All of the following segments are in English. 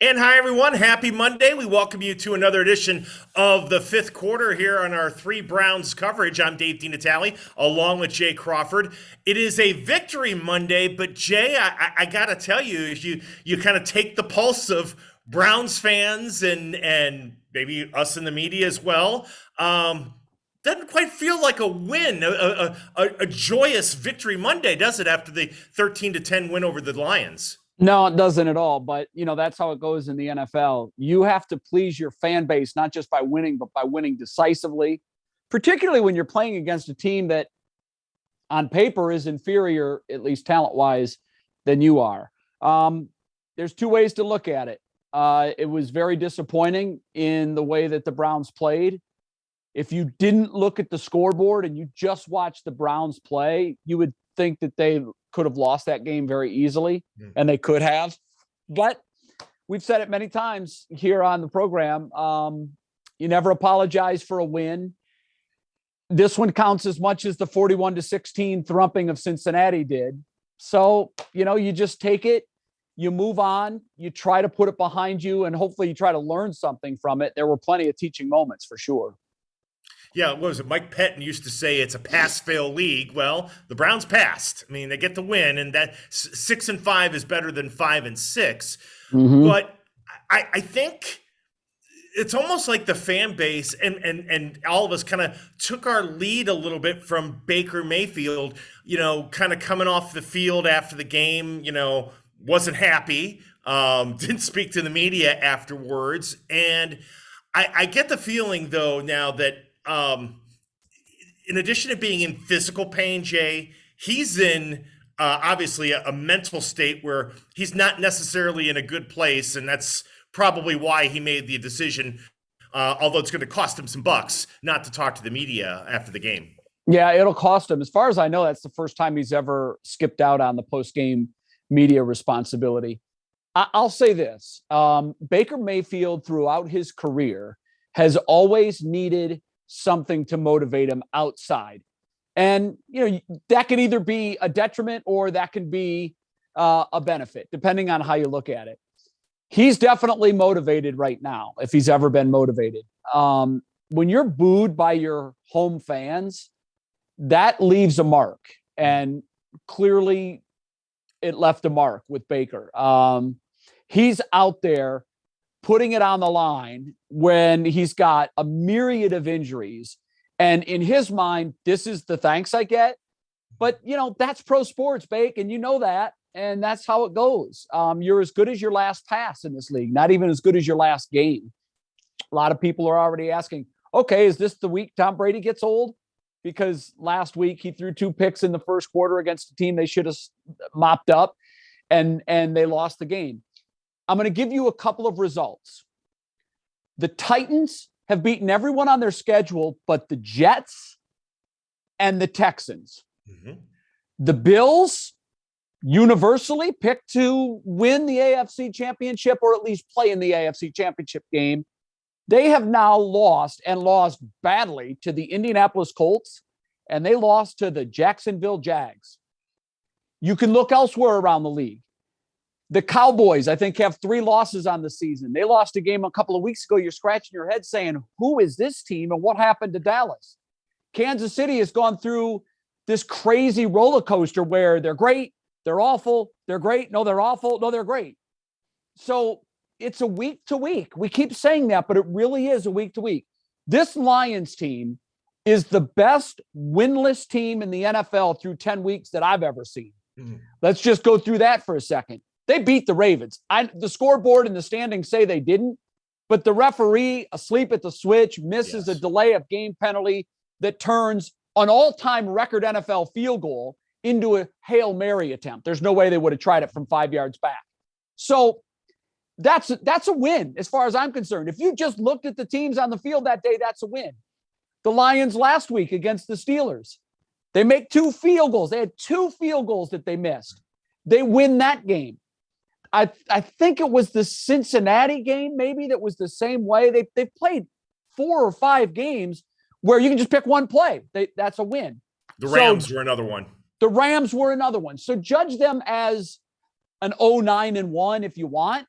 And hi, everyone. Happy Monday. We welcome you to another edition of the fifth quarter here on our Three Browns coverage. I'm Dave DeNatale, along with Jay Crawford. It is a victory Monday, but Jay, I got to tell you, if you kind of take the pulse of Browns fans and maybe us in the media as well, doesn't quite feel like a win, a joyous victory Monday, does it, after the 13-10 win over the Lions? No, it doesn't at all. But, that's how it goes in the NFL. You have to please your fan base, not just by winning, but by winning decisively, particularly when you're playing against a team that on paper is inferior, at least talent-wise, than you are. There's two ways to look at it. It was very disappointing in the way that the Browns played. If you didn't look at the scoreboard and you just watched the Browns play, you would think that they could have lost that game very easily, and they could have. But we've said it many times here on the program. You never apologize for a win. This one counts as much as the 41-16 thrumping of Cincinnati did. So, you just take it, you move on, you try to put it behind you, and hopefully you try to learn something from it. There were plenty of teaching moments for sure. Yeah, what was it? Mike Pettin used to say it's a pass-fail league. Well, the Browns passed. I mean, they get the win, and that 6-5 is better than 5-6. Mm-hmm. But I think it's almost like the fan base and all of us kind of took our lead a little bit from Baker Mayfield, kind of coming off the field after the game, wasn't happy, didn't speak to the media afterwards. And I get the feeling, though, now that in addition to being in physical pain, Jay, he's in obviously a mental state where he's not necessarily in a good place, and that's probably why he made the decision, although it's going to cost him some bucks, not to talk to the media after the game. Yeah, it'll cost him. As far as I know, that's the first time he's ever skipped out on the post-game media responsibility. I'll say this. Baker Mayfield, throughout his career, has always needed something to motivate him outside. And, that can either be a detriment or that can be a benefit, depending on how you look at it. He's definitely motivated right now, if he's ever been motivated. When you're booed by your home fans, that leaves a mark. And clearly it left a mark with Baker. He's out there putting it on the line when he's got a myriad of injuries. And in his mind, this is the thanks I get. But, that's pro sports, Bake, and you know that. And that's how it goes. You're as good as your last pass in this league, not even as good as your last game. A lot of people are already asking, okay, is this the week Tom Brady gets old? Because last week he threw 2 picks in the first quarter against a team they should have mopped up, and they lost the game. I'm going to give you a couple of results. The Titans have beaten everyone on their schedule but the Jets and the Texans. Mm-hmm. The Bills universally picked to win the AFC Championship, or at least play in the AFC Championship game. They have now lost, and lost badly, to the Indianapolis Colts, and they lost to the Jacksonville Jags. You can look elsewhere around the league. The Cowboys, I think, have 3 losses on the season. They lost a game a couple of weeks ago. You're scratching your head saying, who is this team and what happened to Dallas? Kansas City has gone through this crazy roller coaster where they're great, they're awful, they're great, no, they're awful, no, they're great. So it's a week to week. We keep saying that, but it really is a week to week. This Lions team is the best winless team in the NFL through 10 weeks that I've ever seen. Mm-hmm. Let's just go through that for a second. They beat the Ravens. The scoreboard and the standings say they didn't, but the referee, asleep at the switch, misses a delay of game penalty that turns an all-time record NFL field goal into a Hail Mary attempt. There's no way they would have tried it from 5 yards back. So that's a win as far as I'm concerned. If you just looked at the teams on the field that day, that's a win. The Lions last week against the Steelers, they make 2 field goals. They had 2 field goals that they missed. They win that game. I think it was the Cincinnati game, maybe, that was the same way. They played 4 or 5 games where you can just pick one play. That's a win. The Rams were another one. The Rams were another one. So judge them as an 0-9-1 if you want.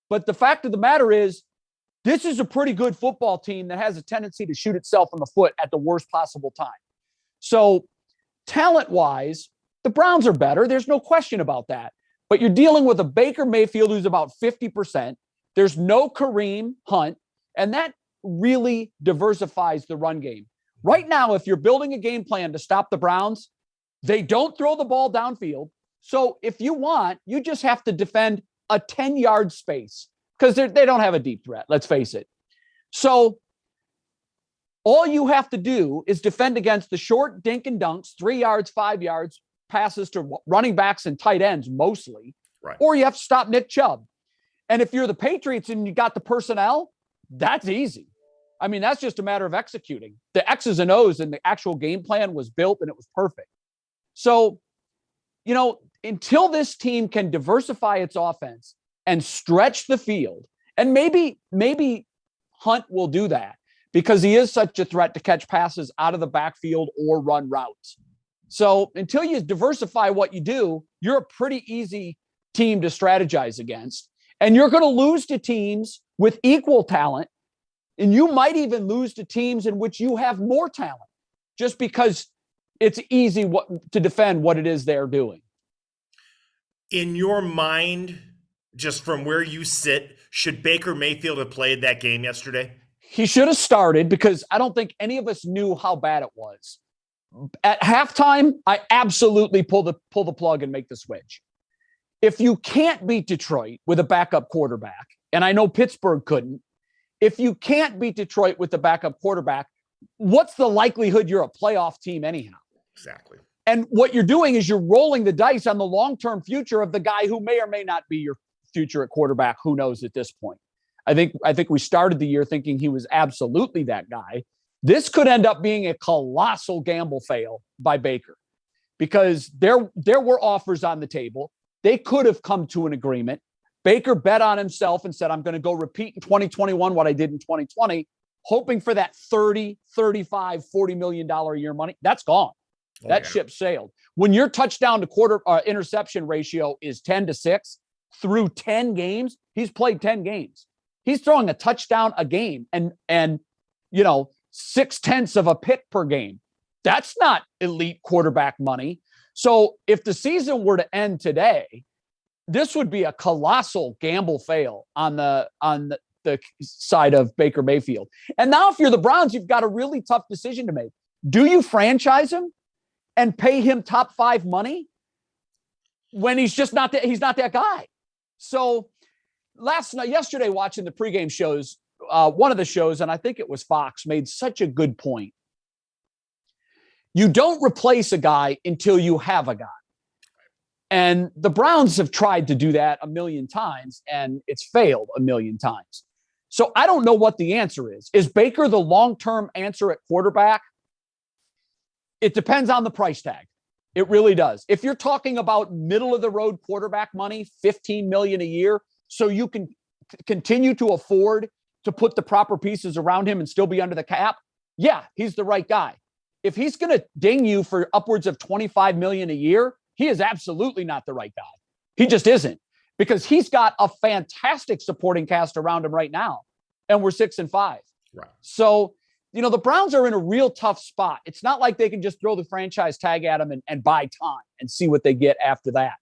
But the fact of the matter is, this is a pretty good football team that has a tendency to shoot itself in the foot at the worst possible time. So talent-wise, the Browns are better. There's no question about that. But you're dealing with a Baker Mayfield who's about 50%. There's no Kareem Hunt, and that really diversifies the run game. Right now, if you're building a game plan to stop the Browns, they don't throw the ball downfield. So if you want, you just have to defend a 10-yard space because they don't have a deep threat, let's face it. So all you have to do is defend against the short dink and dunks, 3 yards, 5 yards, passes to running backs and tight ends mostly, right? Or you have to stop Nick Chubb. And if you're the Patriots and you got the personnel, that's easy. I mean, that's just a matter of executing. The X's and O's and the actual game plan was built and it was perfect. So, until this team can diversify its offense and stretch the field, and maybe Hunt will do that because he is such a threat to catch passes out of the backfield or run routes. So until you diversify what you do, you're a pretty easy team to strategize against. And you're going to lose to teams with equal talent. And you might even lose to teams in which you have more talent just because it's easy to defend what it is they're doing. In your mind, just from where you sit, should Baker Mayfield have played that game yesterday? He should have started because I don't think any of us knew how bad it was. At halftime, I absolutely pull the plug and make the switch. If you can't beat Detroit with a backup quarterback, and I know Pittsburgh couldn't, if you can't beat Detroit with the backup quarterback, what's the likelihood you're a playoff team anyhow? Exactly. And what you're doing is you're rolling the dice on the long-term future of the guy who may or may not be your future at quarterback. Who knows at this point? I think we started the year thinking he was absolutely that guy. This could end up being a colossal gamble fail by Baker because there were offers on the table. They could have come to an agreement. Baker bet on himself and said, I'm going to go repeat in 2021 what I did in 2020, hoping for that 30, 35, $40 million a year money. That's gone. That ship sailed. When your touchdown to quarter interception ratio is 10-6 through 10 games, he's played 10 games. He's throwing a touchdown a game and 0.6 of a pick per game. That's not elite quarterback money. So if the season were to end today, this would be a colossal gamble fail on the side of Baker Mayfield. And now if you're the Browns, you've got a really tough decision to make. Do you franchise him and pay him top 5 money when he's not that guy? So yesterday watching the pregame shows, one of the shows, and I think it was Fox, made such a good point. You don't replace a guy until you have a guy. And the Browns have tried to do that a million times, and it's failed a million times. So I don't know what the answer is. Is Baker the long-term answer at quarterback? It depends on the price tag. It really does. If you're talking about middle-of-the-road quarterback money, $15 million a year, so you can continue to afford to put the proper pieces around him and still be under the cap, yeah, he's the right guy. If he's going to ding you for upwards of $25 million a year, he is absolutely not the right guy. He just isn't, because he's got a fantastic supporting cast around him right now, and we're 6-5. Right. So, the Browns are in a real tough spot. It's not like they can just throw the franchise tag at him and buy time and see what they get after that.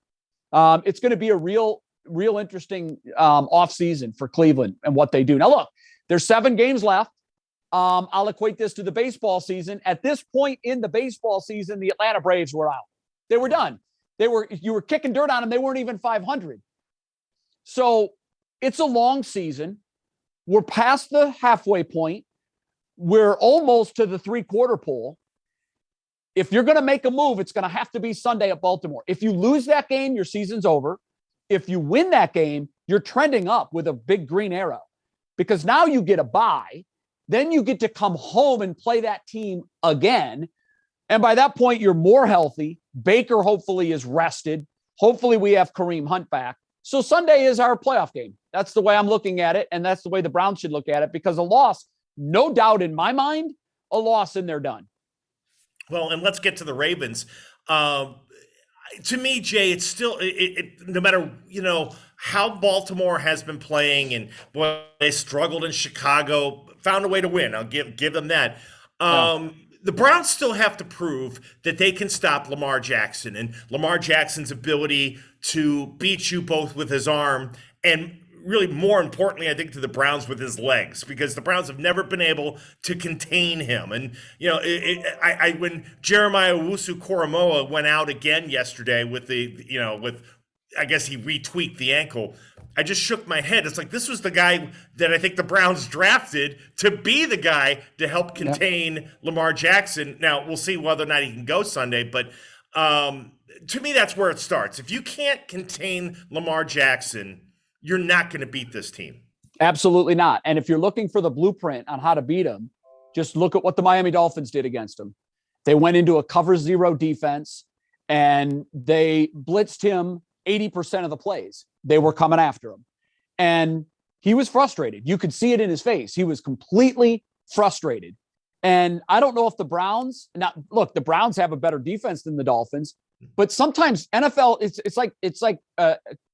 It's going to be a real interesting offseason for Cleveland and what they do. Now, look, there's 7 games left. I'll equate this to the baseball season. At this point in the baseball season, the Atlanta Braves were out. They were done. You were kicking dirt on them. They weren't even 500. So it's a long season. We're past the halfway point. We're almost to the 3-quarter pole. If you're going to make a move, it's going to have to be Sunday at Baltimore. If you lose that game, your season's over. If you win that game, you're trending up with a big green arrow, because now you get a bye. Then you get to come home and play that team again. And by that point, you're more healthy. Baker hopefully is rested. Hopefully we have Kareem Hunt back. So Sunday is our playoff game. That's the way I'm looking at it. And that's the way the Browns should look at it, because a loss, no doubt in my mind, a loss and they're done. Well, and let's get to the Ravens. To me, Jay, it's still no matter how Baltimore has been playing, and boy, they struggled in Chicago, found a way to win. I'll give them that. Yeah. The Browns still have to prove that they can stop Lamar Jackson and Lamar Jackson's ability to beat you both with his arm and really more importantly, I think to the Browns with his legs, because the Browns have never been able to contain him. And, when Jeremiah Owusu-Koramoah went out again yesterday with I guess he retweaked the ankle. I just shook my head. It's like this was the guy that I think the Browns drafted to be the guy to help contain Lamar Jackson. Now, we'll see whether or not he can go Sunday, but to me, that's where it starts. If you can't contain Lamar Jackson, you're not going to beat this team. Absolutely not. And if you're looking for the blueprint on how to beat him, just look at what the Miami Dolphins did against him. They went into a cover zero defense and they blitzed him 80% of the plays. They were coming after him. And he was frustrated. You could see it in his face. He was completely frustrated. And I don't know if the Browns, the Browns have a better defense than the Dolphins, but sometimes NFL, it's like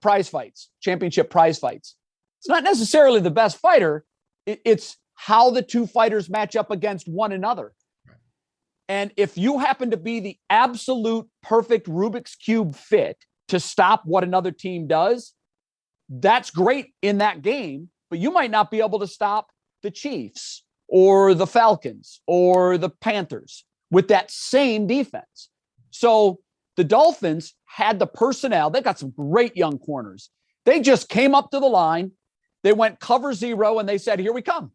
prize fights, championship prize fights. It's not necessarily the best fighter. It's how the two fighters match up against one another. And if you happen to be the absolute perfect Rubik's Cube fit to stop what another team does, that's great in that game, but you might not be able to stop the Chiefs or the Falcons or the Panthers with that same defense. So the Dolphins had the personnel. They got some great young corners. They just came up to the line. They went cover zero and they said, here we come.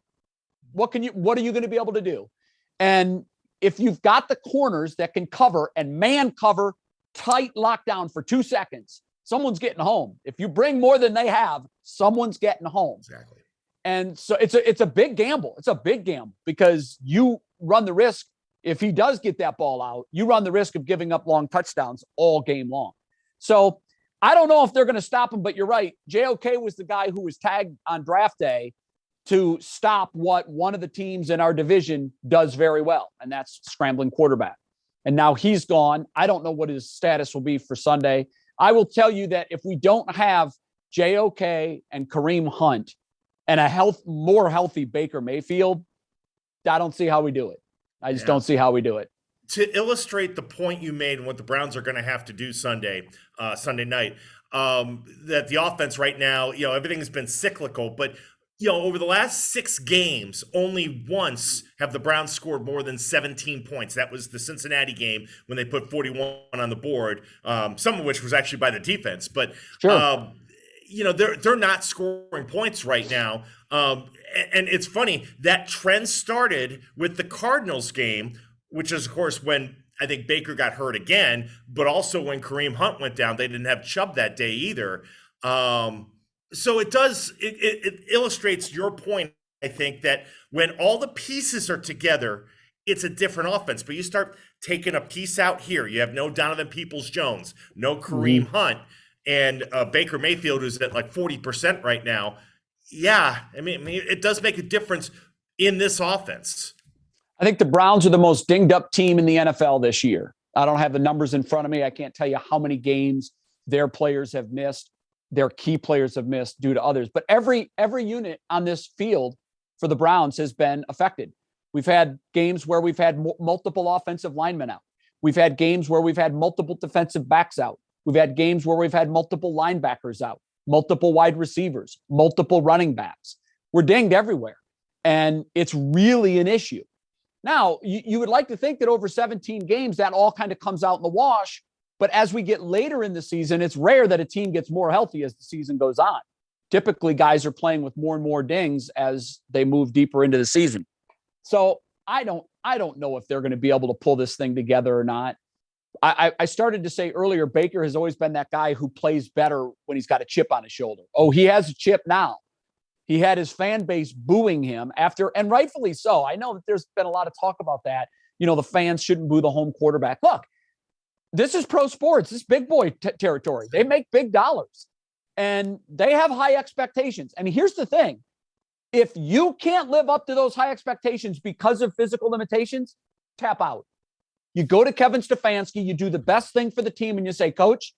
What are you going to be able to do? And if you've got the corners that can cover and man cover tight lockdown for 2 seconds, someone's getting home. If you bring more than they have, someone's getting home. Exactly. And so it's a big gamble. It's a big gamble because you run the risk. If he does get that ball out, you run the risk of giving up long touchdowns all game long. So I don't know if they're going to stop him, but you're right. JOK was the guy who was tagged on draft day to stop what one of the teams in our division does very well, and that's scrambling quarterback. And now he's gone. I don't know what his status will be for Sunday. I will tell you that if we don't have JOK and Kareem Hunt and a more healthy Baker Mayfield, I don't see how we do it. I just don't see how we do it. To illustrate the point you made and what the Browns are going to have to do Sunday night, that the offense right now, everything has been cyclical, but over the last 6 games, only once have the Browns scored more than 17 points. That was the Cincinnati game when they put 41 on the board, some of which was actually by the defense. But, sure. They're not scoring points right now. And it's funny, that trend started with the Cardinals game, which is, of course, when I think Baker got hurt again, but also when Kareem Hunt went down. They didn't have Chubb that day either. So it illustrates your point, I think, that when all the pieces are together, it's a different offense. But you start taking a piece out here. You have no Donovan Peoples-Jones, no Kareem Hunt, and Baker Mayfield, who's at like 40% right now. Yeah, I mean, it does make a difference in this offense. I think the Browns are the most dinged up team in the NFL this year. I don't have the numbers in front of me. I can't tell you how many games their players have missed, their key players have missed due to others. But every unit on this field for the Browns has been affected. We've had games where we've had multiple offensive linemen out. We've had games where we've had multiple defensive backs out. We've had games where we've had multiple linebackers out, multiple wide receivers, multiple running backs. We're dinged everywhere. And it's really an issue. Now, you would like to think that over 17 games, that all kind of comes out in the wash. But as we get later in the season, it's rare that a team gets more healthy as the season goes on. Typically, guys are playing with more and more dings as they move deeper into the season. So I don't know if they're going to be able to pull this thing together or not. I started to say earlier, Baker has always been that guy who plays better when he's got a chip on his shoulder. Oh, he has a chip now. He had his fan base booing him after, and rightfully so. I know that there's been a lot of talk about that. The fans shouldn't boo the home quarterback. Look, this is pro sports. This is big boy territory. They make big dollars and they have high expectations. And here's the thing. If you can't live up to those high expectations because of physical limitations, tap out. You go to Kevin Stefanski, you do the best thing for the team, and you say, Coach,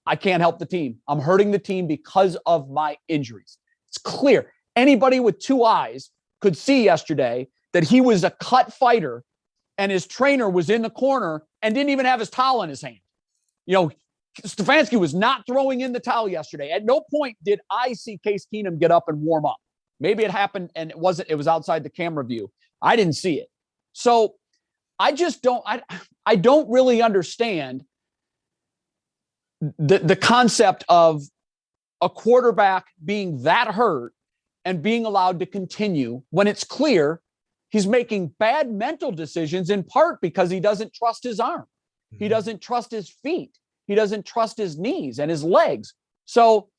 I can't help the team. I'm hurting the team because of my injuries. It's clear. Anybody with two eyes could see yesterday that he was a cut fighter and his trainer was in the corner and didn't even have his towel in his hand. Stefanski was not throwing in the towel yesterday. At no point did I see Case Keenum get up and warm up. Maybe it happened and it was outside the camera view. I didn't see it. So I just don't really understand the concept of a quarterback being that hurt and being allowed to continue when it's clear he's making bad mental decisions, in part because he doesn't trust his arm. He doesn't trust his feet. He doesn't trust his knees and his legs. So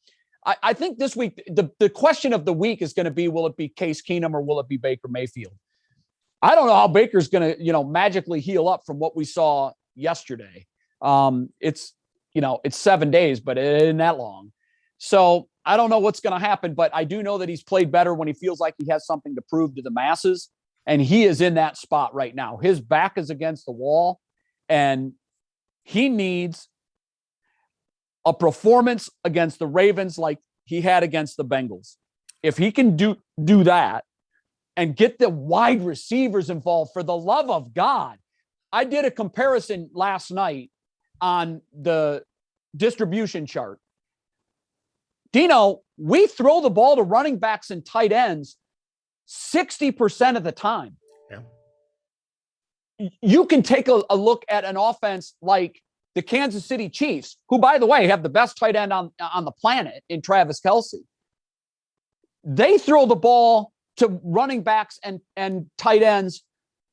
I think this week, the question of the week is going to be, will it be Case Keenum or will it be Baker Mayfield? I don't know how Baker's going to, magically heal up from what we saw yesterday. It's 7 days, but it isn't that long. So I don't know what's going to happen, but I do know that he's played better when he feels like he has something to prove to the masses. And he is in that spot right now. His back is against the wall and he needs a performance against the Ravens like he had against the Bengals. If he can do that and get the wide receivers involved, for the love of God. I did a comparison last night on the distribution chart. Dino, we throw the ball to running backs and tight ends 60% of the time. Yeah. You can take a look at an offense like the Kansas City Chiefs, who, by the way, have the best tight end on the planet in Travis Kelce. They throw the ball to running backs and tight ends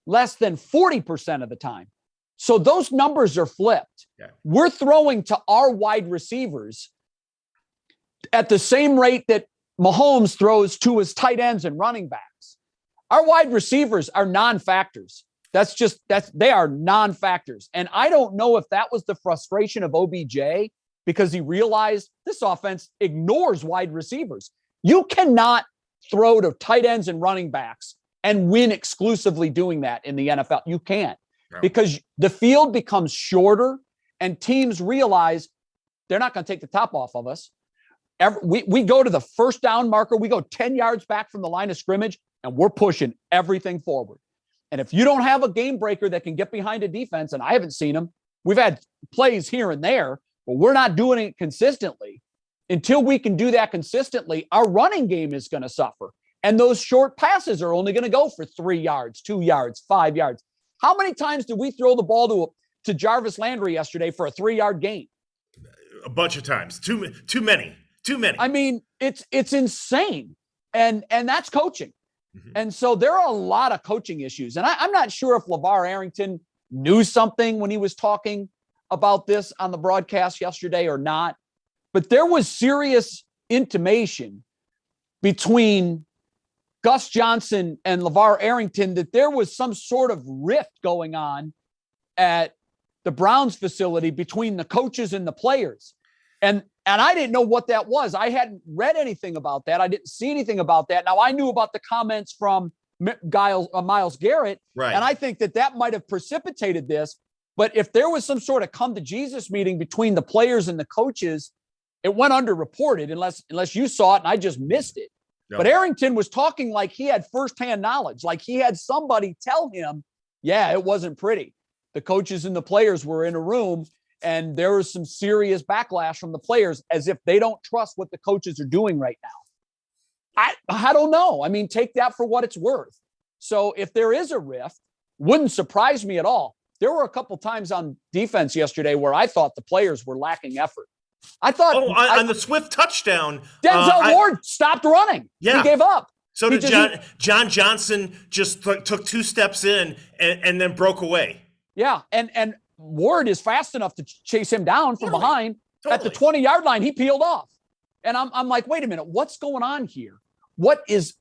less than 40% of the time. So those numbers are flipped. Yeah. We're throwing to our wide receivers at the same rate that Mahomes throws to his tight ends and running backs. Our wide receivers are non-factors. They are non-factors. And I don't know if that was the frustration of OBJ because he realized this offense ignores wide receivers. You cannot throw to tight ends and running backs and win exclusively doing that in the NFL. You can't. No. Because the field becomes shorter and teams realize they're not going to take the top off of us. We go to the first down marker. We go 10 yards back from the line of scrimmage and we're pushing everything forward. And if you don't have a game breaker that can get behind a defense, and I haven't seen them, we've had plays here and there, but we're not doing it consistently. Until we can do that consistently, our running game is going to suffer. And those short passes are only going to go for 3 yards, 2 yards, 5 yards. How many times did we throw the ball to Jarvis Landry yesterday for a 3-yard gain? A bunch of times. Too many. I mean, it's insane. And that's coaching. Mm-hmm. And so there are a lot of coaching issues. And I'm not sure if LeVar Arrington knew something when he was talking about this on the broadcast yesterday or not. But there was serious intimation between Gus Johnson and LeVar Arrington that there was some sort of rift going on at the Browns facility between the coaches and the players. And I didn't know what that was. I hadn't read anything about that. I didn't see anything about that. Now, I knew about the comments from Myles Garrett, right. And I think that might have precipitated this. But if there was some sort of come to Jesus meeting between the players and the coaches, it went underreported unless you saw it and I just missed it. Yep. But Arrington was talking like he had firsthand knowledge, like he had somebody tell him, yeah, it wasn't pretty. The coaches and the players were in a room and there was some serious backlash from the players as if they don't trust what the coaches are doing right now. I don't know. I mean, take that for what it's worth. So if there is a rift, wouldn't surprise me at all. There were a couple times on defense yesterday where I thought the players were lacking effort. I thought on the Swift touchdown, Denzel Ward stopped running. Yeah. He gave up. So did John Johnson just took 2 steps in and then broke away. Yeah. And Ward is fast enough to chase him down from behind. Totally. At the 20-yard line, he peeled off. And I'm like, wait a minute, what's going on here?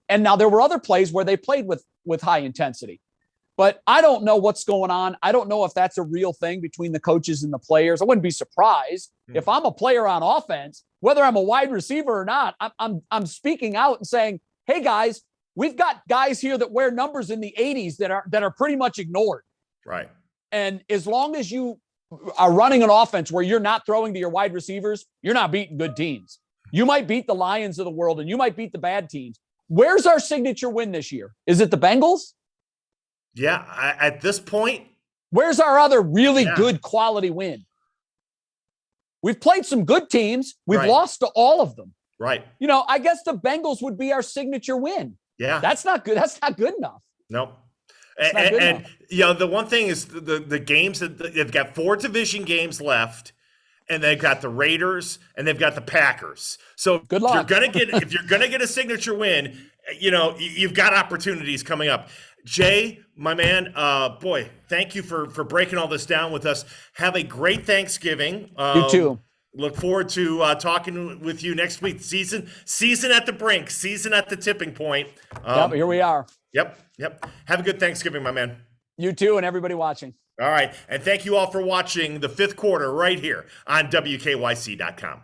And now there were other plays where they played with high intensity. But I don't know what's going on. I don't know if that's a real thing between the coaches and the players. I wouldn't be surprised if I'm a player on offense, whether I'm a wide receiver or not. I'm speaking out and saying, "Hey guys, we've got guys here that wear numbers in the 80s that are pretty much ignored." Right. And as long as you are running an offense where you're not throwing to your wide receivers, you're not beating good teams. You might beat the Lions of the world and you might beat the bad teams. Where's our signature win this year? Is it the Bengals? Yeah, at this point. Where's our other really good quality win? We've played some good teams. We've lost to all of them. Right. I guess the Bengals would be our signature win. Yeah. That's not good. That's not good enough. Nope. And the one thing is the games that they've got 4 division games left, and they've got the Raiders and they've got the Packers. So good luck. if you're gonna get a signature win, you've got opportunities coming up. Jay, my man, boy, thank you for breaking all this down with us. Have a great Thanksgiving. You too. Look forward to talking with you next week. Season at the brink, season at the tipping point. Here we are. Yep. Have a good Thanksgiving, my man. You too, and everybody watching. All right. And thank you all for watching the 5th quarter right here on WKYC.com.